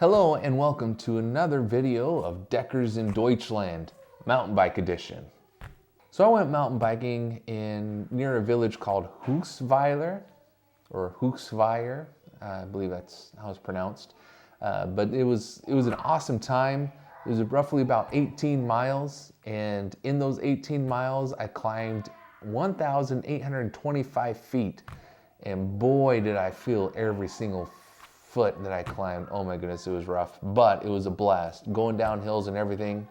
Hello and welcome to another video of Deckers in Deutschland, mountain bike edition. So I went mountain biking near a village called Hochspheyer, or Hochspheyer, I believe that's how it's pronounced. But it was an awesome time. It was roughly about 18 miles, and in those 18 miles I climbed 1,825 feet, and boy did I feel every single foot that I climbed. Oh my goodness, it was rough, but it was a blast, going down hills and everything.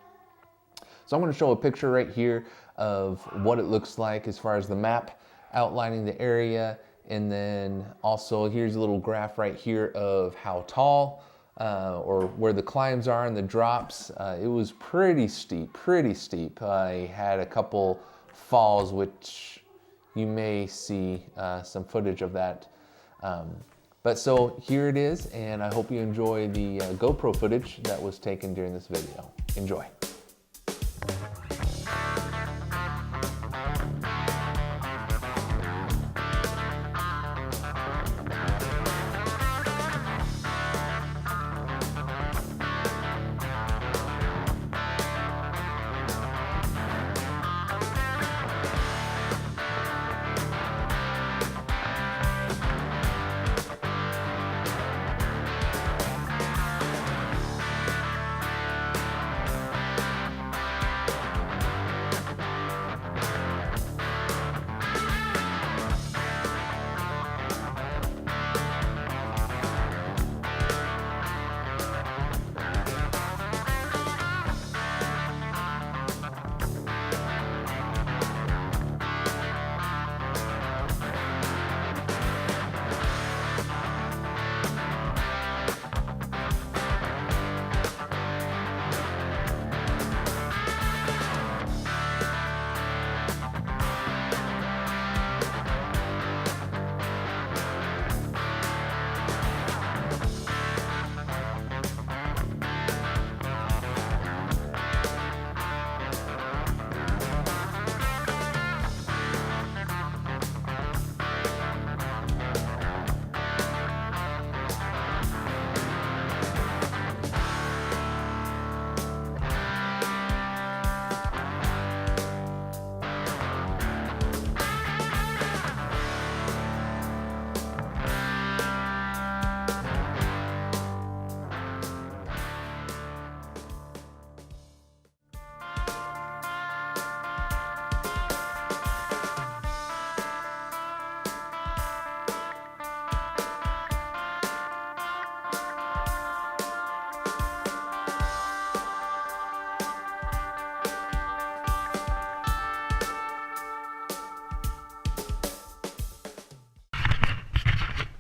So I'm going to show a picture right here of what it looks like as far as the map outlining the area, and then also here's a little graph right here of how tall or where the climbs are and the drops. It was pretty steep, I had a couple falls, which you may see some footage of that. But so here it is, and I hope you enjoy the GoPro footage that was taken during this video. Enjoy.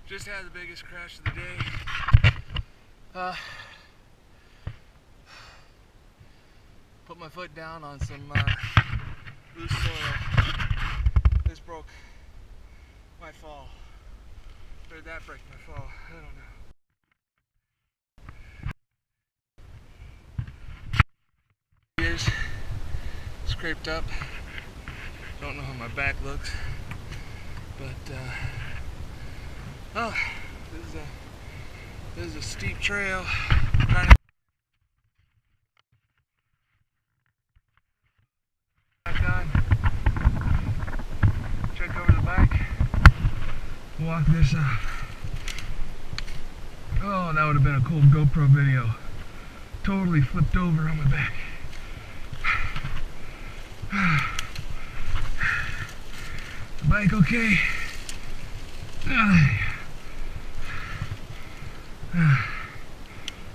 Just had the biggest crash of the day. Put my foot down on some loose soil. This broke my fall. Or did that break my fall? I don't know. Ears scraped up. Don't know how my back looks, but oh, this is a steep trail. Back on. Check over the back. Walk this up. Oh, that would have been a cool GoPro video. Totally flipped over on my back. The bike okay?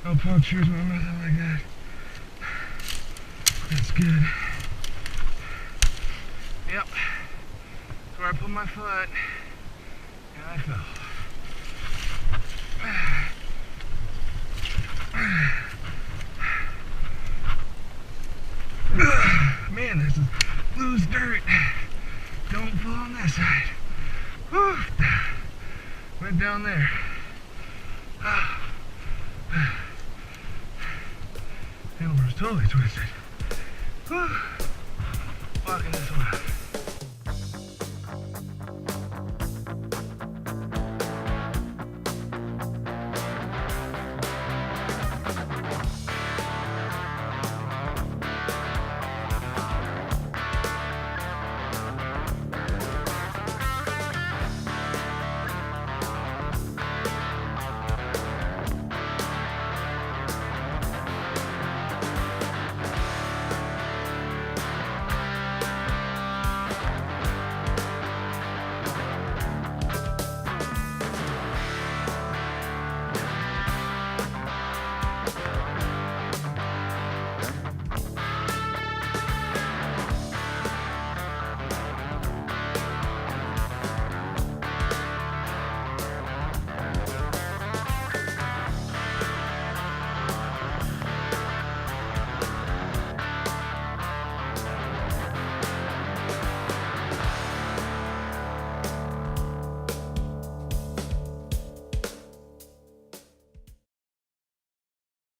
No punctures or nothing like that. That's good. Yep. That's where I put my foot and I fell. Man, this is loose dirt. Don't fall on that side. Whew. Went down there. Handlebar's totally twisted. Whew. Walking this way.